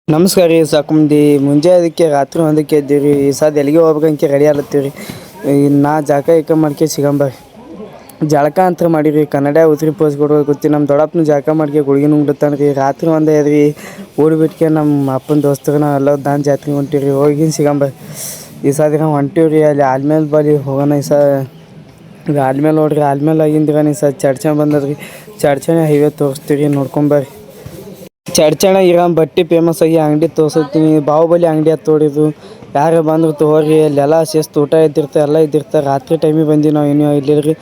ನಮಸ್ಕಾರ ರೀ ಸಾಕುಂದಿ ಮುಂಜಾನೆ ರಾತ್ರಿ ಒಂದಕ್ಕೆ ಎದ್ದೀವಿ ಈ ಸದ ಎಲ್ಲಿಗೆ ಹೋಗ್ಬೇಕಂತ ರೆಡಿ ಆಲತ್ತೀವಿ ನಾ ಜಾಕ ಮಾಡ್ಕೆ ಸಿಗಂಬ ಜಳಕ ಅಂತ ಮಾಡಿರಿ ಕನ್ನಡ ಉತ್ರಿ ಪೋಸ್ ಗೊತ್ತಿ ನಮ್ಮ ದೊಡ್ಡಪ್ಪನ ಜಳಕ ಮಾಡ್ಕೆ ಗುಳಿಗೆ ನುಂಗ್ಬಿಡ್ತಾನೆ ರೀ ರಾತ್ರಿ ಒಂದೇ ಎದ್ರಿ ಓಡಿಬಿಟ್ಕೆ ನಮ್ಮ ಅಪ್ಪನ ದೋಸ್ತರನ ಎಲ್ಲ ದಾನ್ ಜಾತ್ರೆ ಹೊಂಟಿರಿ ಹೋಗಿ ಸಿಗಂಬ ಈ ಸದ ಹೊಂಟಿವಿ ರೀ ಅಲ್ಲಿ ಆಲ್ಮೇಲೆ ಬಳಿ ಹೋಗೋಣ ಈ ಈಗ ಆಲ್ಮೇಲೆ ನೋಡ್ರಿ ಆಲ್ಮೇಲೆ ಆಗಿಂದಿರ ಈ ಚಡ್ಚಣ ಬಂದದ್ರಿ ಚಡ್ಚಣ ಹೈವೇ ತೋರಿಸ್ತೀವಿ ನೋಡ್ಕೊಂಬರ್ರಿ ಚಡ್ಚಣ ಇರೋ ಬಟ್ಟೆ ಫೇಮಸ್ ಆಗಿ ಅಂಗಡಿ ತೋರಿಸ್ತೀನಿ ಬಾಹುಬಲಿ ಅಂಗಡಿ ಹತ್ತು ತೋಡಿದು ಯಾರು ಬಂದ್ರು ತೋರಿ ಅಲ್ಲೆಲ್ಲ ಶಿಸ್ತು ಊಟ ಇದ್ದಿರ್ತಾರೆ ಎಲ್ಲ ಇದ್ದಿರ್ತಾರೆ ರಾತ್ರಿ ಟೈಮಿಗೆ ಬಂದು ನಾವು ಏನು ಇಲ್ಲಿರಿ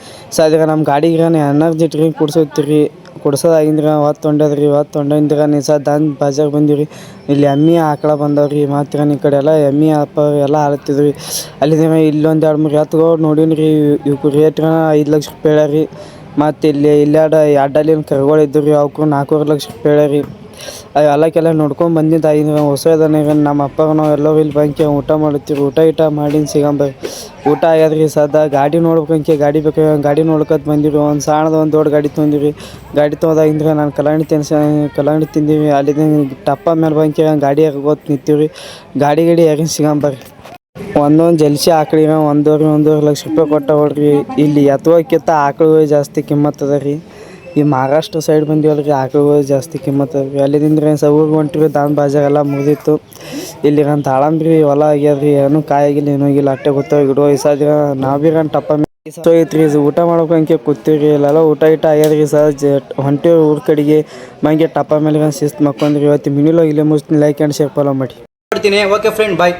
ನಮ್ಮ ಗಾಡಿಗೆ ಎನರ್ಜಿ ಡ್ರಿಂಕ್ ಕುಡ್ಸೋತ್ತೀರಿ ಕುಡ್ಸೋದಾಗಿಂದ್ರೆ ಹೊತ್ತು ಹೊಂಡದ್ರಿ ಹೊತ್ತು ಹೊಂಡಿಂದಿರ ದಾನ್ ಬಾಜಾರ್ ಬಂದಿರಿ ಇಲ್ಲಿ ಎಮ್ಮೆ ಆಕಳ ಬಂದವ್ರಿ ಮತ್ತು ಈ ಕಡೆ ಎಲ್ಲ ಎಮ್ಮೆ ಆಪ ಎಲ್ಲ ಹಾಲತ್ತಿದ್ವಿ ಅಲ್ಲಿಂದ ಇಲ್ಲೊಂದು 2-3 ಎತ್ತುಗಳು ನೋಡೀನಿ ರೀ ಇವಕ್ಕೆ ರೇಟ್ 5 ಲಕ್ಷ ರೂಪಾಯಿ ಹೇಳ್ಯಾರ ರೀ ಮತ್ತು ಎರಡಲ್ಲಿನ ಕರುಗಳು ಇದ್ದವು ರೀ ಅವಕ್ಕೂ 4.5 ಲಕ್ಷ ರೂಪಾಯಿ ಹೇಳ್ಯಾರ ರೀ ಅವೆಲ್ಲಕ್ಕೆಲ್ಲ ನೋಡ್ಕೊಂಡು ಬಂದಿದ್ದು ಹೊಸದನ ನಮ್ಮ ಅಪ್ಪ ನಾವು ಎಲ್ಲರೂ ಇಲ್ಲಿ ಬಂಕೆ ಊಟ ಮಾಡುತ್ತೀವಿ ಊಟ ಮಾಡಿನ ಸಿಗಂಬ ಊಟ ಆಗ್ಯದ್ರಿ ಗಾಡಿ ನೋಡ್ಬೇಕಂಕೆ ಗಾಡಿ ಬೇಕು ಗಾಡಿ ನೋಡ್ಕೊತ ಬಂದಿವಿ ಒಂದು ಸಣ್ಣದು ಒಂದು ದೊಡ್ಡ ಗಾಡಿ ತೊಗೊಂಡಿವಿ ಗಾಡಿ ತೊಗೋದಾಗಿಂದ್ರೆ ನಾನು ಕಲ್ಲಂಗಡಿ ತಿಂದೀವಿ ಅಲ್ಲಿಂದ ಟಪ್ಪ ಮೇಲೆ ಬಂಕೆ ಗಾಡಿ ಹೋಗೋತ್ ನಿಂತೀವಿ ಗಾಡಿ ಯಾರಿನ ಸಿಗಂಬರ್ರಿ ಒಂದೊಂದು ಜಲ್ಸಿ ಆಕಳಿಗೆ 1.5 ಲಕ್ಷ ರೂಪಾಯಿ ಕೊಟ್ಟ ಹೊಡ್ರಿ ಇಲ್ಲಿ ಎತ್ತುವಕ್ಕಿಂತ ಆಕಳುಗಳು ಜಾಸ್ತಿ ಕಿಮ್ಮತ್ ಅದ ರೀ ಈ ಮಹಾರಾಷ್ಟ್ರ ಸೈಡ್ ಬಂದಿವಲ್ಲ ರೀ ಆಕಳುಗಳು ಜಾಸ್ತಿ ಕಿಮ್ಮತ್ ಅದ ರೀ ಅಲ್ಲಿಂದ ಊರಿಗೆ ಹೊಂಟಿವಿ ದಾನ್ ಬಾಜಾರ್ ಎಲ್ಲ ಮುಗಿದಿತ್ತು ಇಲ್ಲಿ ನಾನು ತಾಳಂಬ್ರಿ ಹೊಲ ಆಗ್ಯದ್ರಿ ಏನೂ ಕಾಯಾಗಿಲ್ಲ ಏನೂ ಆಗಿಲ್ಲ ಅಟ್ಟೆ ಗೊತ್ತಾಗಿ ಗಿಡುವ ಈ ಸದ ನಾವು ಭೀ ಟಪ್ಪ ಐತ್ರಿ ಊಟ ಮಾಡ್ಬೇಕಂಕೆ ಕೂತೀವಿ ಇಲ್ಲೆಲ್ಲ ಊಟ ಆಗ್ಯದ್ರಿ ಹೊಂಟಿವಿ ಊರ ಕಡೆಗೆ ಮಂಗೆ ಟಪ್ಪ ಮೇಲೆ ಶಿಸ್ತು ಮಕ್ಕೊಂಡ್ರಿ ಇವತ್ತು ಮಿನಿಲೋ ಇಲ್ಲೇ ಮುಗಿಸ್ತೀನಿ ಲೈಕ್ ಆ್ಯಂಡ್ ಶೇರ್ ಫಾಲೋ ಮಾಡಿ ಓಕೆ ಫ್ರೆಂಡ್ ಬಾಯ್.